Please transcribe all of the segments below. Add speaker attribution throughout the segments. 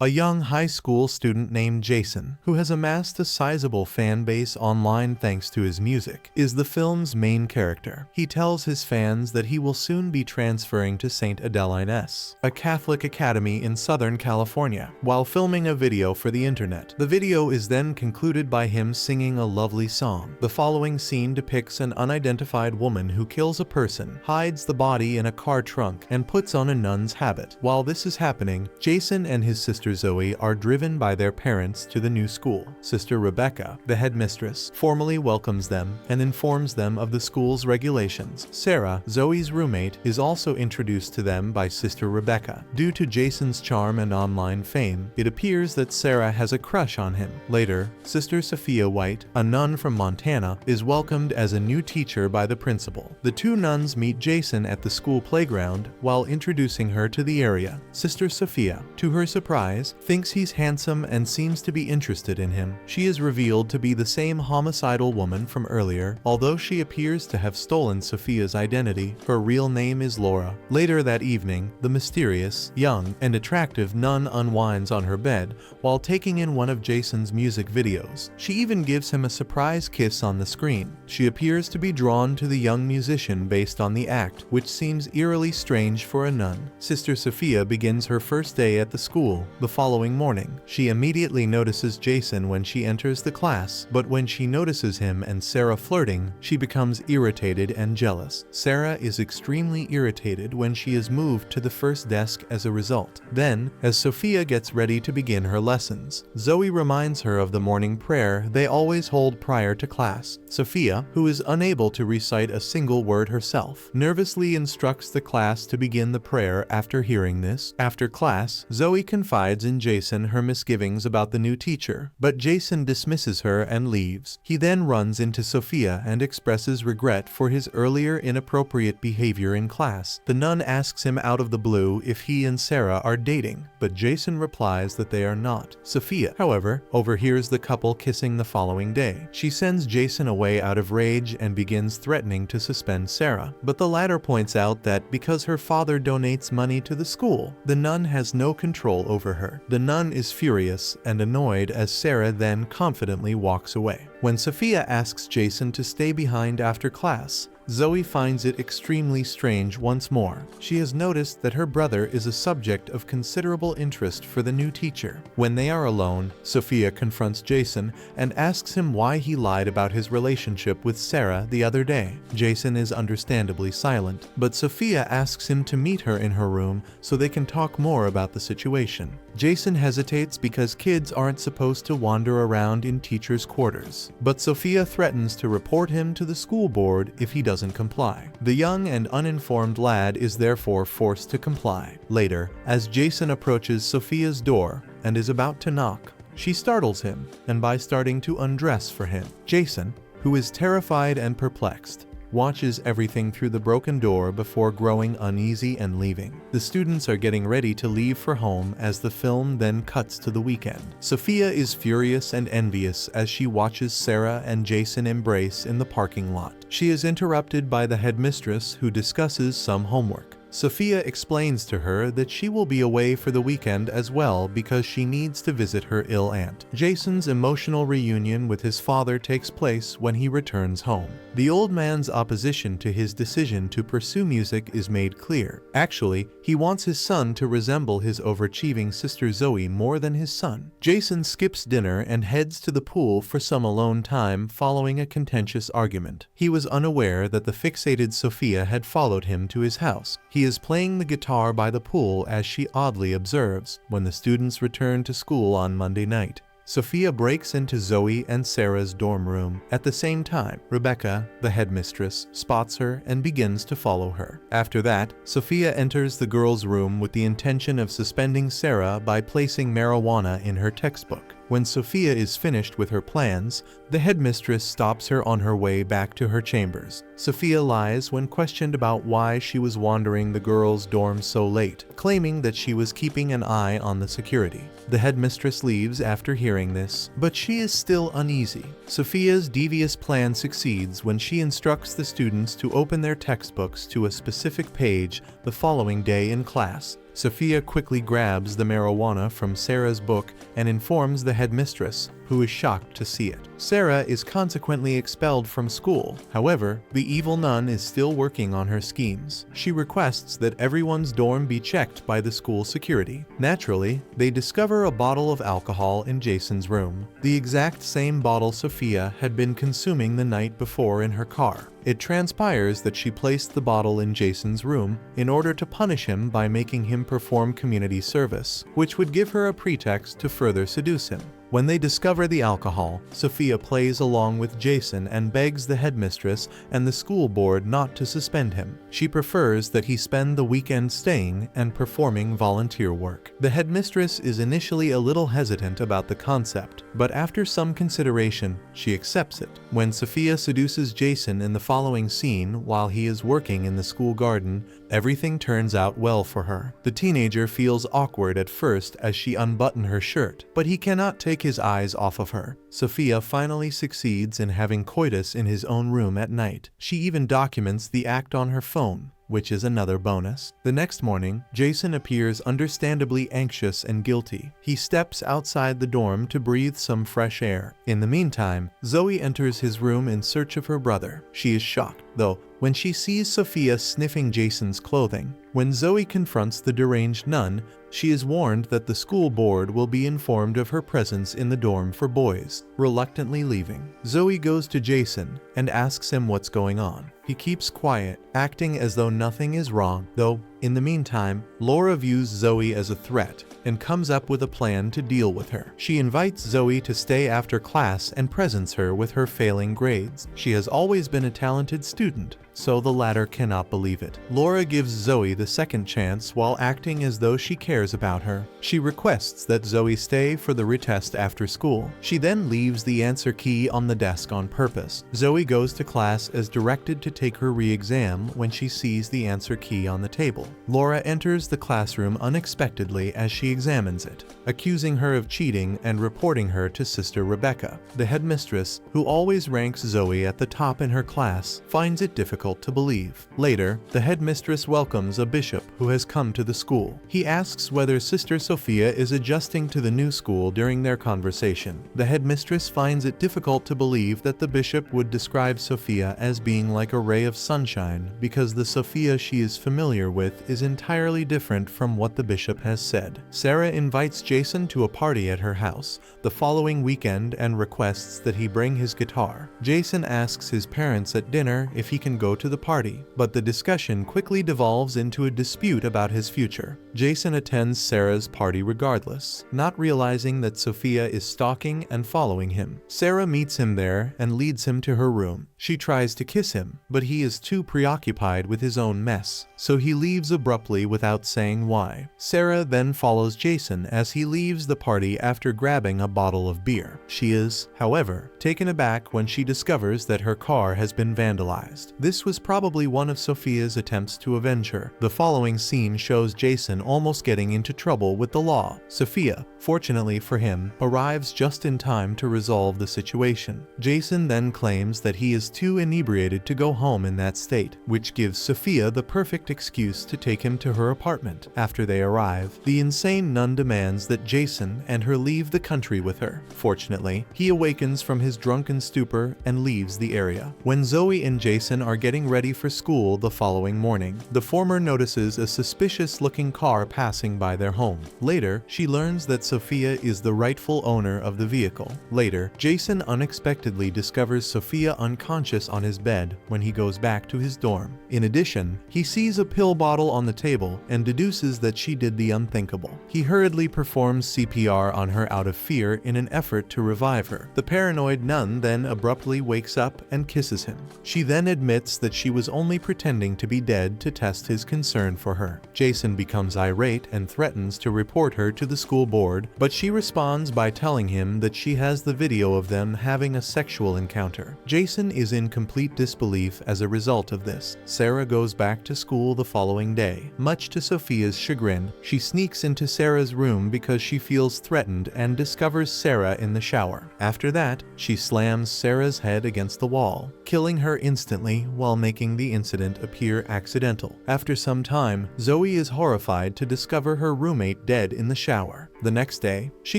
Speaker 1: A young high school student named Jason, who has amassed a sizable fan base online thanks to his music, is the film's main character. He tells his fans that he will soon be transferring to St. Adelaide's, a Catholic academy in Southern California, while filming a video for the internet. The video is then concluded by him singing a lovely song. The following scene depicts an unidentified woman who kills a person, hides the body in a car trunk, and puts on a nun's habit. While this is happening, Jason and his sister Zoe are driven by their parents to the new school. Sister Rebecca, the headmistress, formally welcomes them and informs them of the school's regulations. Sarah, Zoe's roommate, is also introduced to them by Sister Rebecca. Due to Jason's charm and online fame, it appears that Sarah has a crush on him. Later, Sister Sophia White, a nun from Montana, is welcomed as a new teacher by the principal. The two nuns meet Jason at the school playground while introducing her to the area. Sister Sophia, to her surprise, thinks he's handsome and seems to be interested in him. She is revealed to be the same homicidal woman from earlier, although she appears to have stolen Sophia's identity. Her real name is Laura. Later that evening, the mysterious, young, and attractive nun unwinds on her bed while taking in one of Jason's music videos. She even gives him a surprise kiss on the screen. She appears to be drawn to the young musician based on the act, which seems eerily strange for a nun. Sister Sophia begins her first day at the school. The following morning, she immediately notices Jason when she enters the class, but when she notices him and Sarah flirting, she becomes irritated and jealous. Sarah is extremely irritated when she is moved to the first desk as a result. Then, as Sophia gets ready to begin her lessons, Zoe reminds her of the morning prayer they always hold prior to class. Sophia, who is unable to recite a single word herself, nervously instructs the class to begin the prayer after hearing this. After class, Zoe confides in Jason her misgivings about the new teacher, but Jason dismisses her and leaves. He then runs into Sophia and expresses regret for his earlier inappropriate behavior in class. The nun asks him out of the blue if he and Sarah are dating, but Jason replies that they are not. Sophia, however, overhears the couple kissing the following day. She sends Jason away out of rage and begins threatening to suspend Sarah, but the latter points out that because her father donates money to the school, the nun has no control over her. The nun is furious and annoyed as Sarah then confidently walks away. When Sophia asks Jason to stay behind after class, Zoe finds it extremely strange once more. She has noticed that her brother is a subject of considerable interest for the new teacher. When they are alone, Sophia confronts Jason and asks him why he lied about his relationship with Sarah the other day. Jason is understandably silent, but Sophia asks him to meet her in her room so they can talk more about the situation. Jason hesitates because kids aren't supposed to wander around in teachers' quarters, but Sophia threatens to report him to the school board if he doesn't comply. The young and uninformed lad is therefore forced to comply. Later, as Jason approaches Sophia's door and is about to knock, she startles him, and by starting to undress for him. Jason, who is terrified and perplexed, watches everything through the broken door before growing uneasy and leaving. The students are getting ready to leave for home as the film then cuts to the weekend. Sophia is furious and envious as she watches Sarah and Jason embrace in the parking lot. She is interrupted by the headmistress who discusses some homework. Sophia explains to her that she will be away for the weekend as well because she needs to visit her ill aunt. Jason's emotional reunion with his father takes place when he returns home. The old man's opposition to his decision to pursue music is made clear. Actually, he wants his son to resemble his overachieving sister Zoe more than his son. Jason skips dinner and heads to the pool for some alone time following a contentious argument. He was unaware that the fixated Sophia had followed him to his house. He is playing the guitar by the pool as she oddly observes when the students return to school on Monday night. Sophia breaks into Zoe and Sarah's dorm room. At the same time, Rebecca, the headmistress, spots her and begins to follow her. After that, Sophia enters the girls' room with the intention of suspending Sarah by placing marijuana in her textbook. When Sophia is finished with her plans, the headmistress stops her on her way back to her chambers. Sophia lies when questioned about why she was wandering the girls' dorm so late, claiming that she was keeping an eye on the security. The headmistress leaves after hearing this, but she is still uneasy. Sophia's devious plan succeeds when she instructs the students to open their textbooks to a specific page the following day in class. Sophia quickly grabs the marijuana from Sarah's book and informs the headmistress, who is shocked to see it. Sarah is consequently expelled from school. However, the evil nun is still working on her schemes. She requests that everyone's dorm be checked by the school security. Naturally, they discover a bottle of alcohol in Jason's room, the exact same bottle Sophia had been consuming the night before in her car. It transpires that she placed the bottle in Jason's room in order to punish him by making him perform community service, which would give her a pretext to further seduce him. When they discover the alcohol, Sophia plays along with Jason and begs the headmistress and the school board not to suspend him. She prefers that he spend the weekend staying and performing volunteer work. The headmistress is initially a little hesitant about the concept, but after some consideration, she accepts it. When Sophia seduces Jason in the following scene while he is working in the school garden, everything turns out well for her. The teenager feels awkward at first as she unbuttons her shirt, but he cannot take his eyes off of her. Sophia finally succeeds in having coitus in his own room at night. She even documents the act on her phone, which is another bonus. The next morning, Jason appears understandably anxious and guilty. He steps outside the dorm to breathe some fresh air. In the meantime, Zoe enters his room in search of her brother. She is shocked, though, when she sees Sophia sniffing Jason's clothing. When Zoe confronts the deranged nun, she is warned that the school board will be informed of her presence in the dorm for boys. Reluctantly leaving, Zoe goes to Jason and asks him what's going on. He keeps quiet, acting as though nothing is wrong, though, in the meantime, Laura views Zoe as a threat and comes up with a plan to deal with her. She invites Zoe to stay after class and presents her with her failing grades. She has always been a talented student, so the latter cannot believe it. Laura gives Zoe the second chance while acting as though she cares about her. She requests that Zoe stay for the retest after school. She then leaves the answer key on the desk on purpose. Zoe goes to class as directed to take her re-exam when she sees the answer key on the table. Laura enters the classroom unexpectedly as she examines it, accusing her of cheating and reporting her to Sister Rebecca. The headmistress, who always ranks Zoe at the top in her class, finds it difficult to believe. Later, the headmistress welcomes a bishop who has come to the school. He asks whether Sister Sophia is adjusting to the new school during their conversation. The headmistress finds it difficult to believe that the bishop would describe Sophia as being like a ray of sunshine because the Sophia she is familiar with is entirely different from what the bishop has said. Sarah invites Jason to a party at her house the following weekend and requests that he bring his guitar. Jason asks his parents at dinner if he can go to the party, but the discussion quickly devolves into a dispute about his future. Jason attends Sarah's party regardless, not realizing that Sophia is stalking and following him. Sarah meets him there and leads him to her room. She tries to kiss him, but he is too preoccupied with his own mess, so he leaves abruptly without saying why. Sarah then follows Jason as he leaves the party after grabbing a bottle of beer. She is, however, taken aback when she discovers that her car has been vandalized. This was probably one of Sophia's attempts to avenge her. The following scene shows Jason almost getting into trouble with the law. Sophia, fortunately for him, arrives just in time to resolve the situation. Jason then claims that he is too inebriated to go home in that state, which gives Sophia the perfect excuse to take him to her apartment. After they arrive, the insane nun demands that Jason and her leave the country with her. Fortunately, he awakens from his drunken stupor and leaves the area. When Zoe and Jason are getting ready for school the following morning, the former notices a suspicious-looking car passing by their home. Later, she learns that Sophia is the rightful owner of the vehicle. Later, Jason unexpectedly discovers Sophia unconscious on his bed when he goes back to his dorm. In addition, he sees a pill bottle on the table and deduces that she did the unthinkable. He hurriedly performs CPR on her out of fear in an effort to revive her. The paranoid nun then abruptly wakes up and kisses him. She then admits that she was only pretending to be dead to test his concern for her. Jason becomes irate and threatens to report her to the school board, but she responds by telling him that she has the video of them having a sexual encounter. Jason is in complete disbelief as a result of this. Sarah goes back to school the following day. Much to Sophia's chagrin, she sneaks into Sarah's room because she feels threatened and discovers Sarah in the shower. After that, she slams Sarah's head against the wall, killing her instantly while making the incident appear accidental. After some time, Zoe is horrified to discover her roommate dead in the shower. The next day, she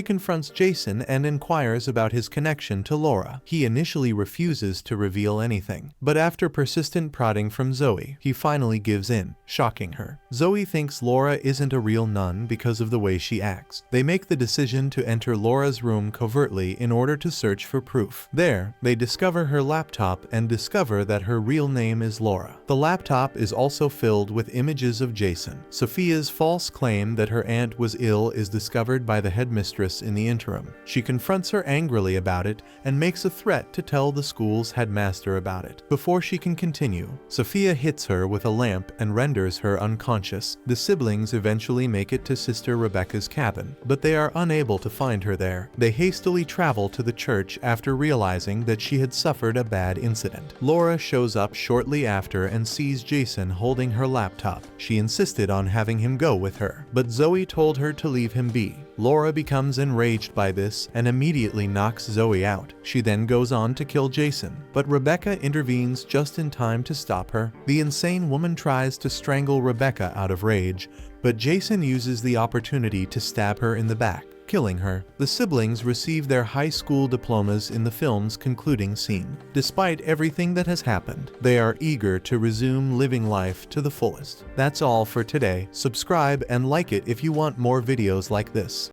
Speaker 1: confronts Jason and inquires about his connection to Laura. He initially refuses to reveal anything, but after persistent prodding from Zoe, he finally gives in, shocking her. Zoe thinks Laura isn't a real nun because of the way she acts. They make the decision to enter Laura's room covertly in order to search for proof. There, they discover her laptop and discover that her real name is Laura. The laptop is also filled with images of Jason. Sophia's false claim that her aunt was ill is discovered by the headmistress in the interim. She confronts her angrily about it and makes a threat to tell the school's headmaster about it. Before she can continue, Sophia hits her with a lamp and renders her unconscious. The siblings eventually make it to Sister Rebecca's cabin, but they are unable to find her there. They hastily travel to the church after realizing that she had suffered a bad incident. Laura shows up shortly after and sees Jason holding her laptop. She insisted on having him go with her, but Zoe told her to leave him be. Laura becomes enraged by this and immediately knocks Zoe out. She then goes on to kill Jason, but Rebecca intervenes just in time to stop her. The insane woman tries to strangle Rebecca out of rage, but Jason uses the opportunity to stab her in the back, killing her. The siblings receive their high school diplomas in the film's concluding scene. Despite everything that has happened, they are eager to resume living life to the fullest. That's all for today. Subscribe and like it if you want more videos like this.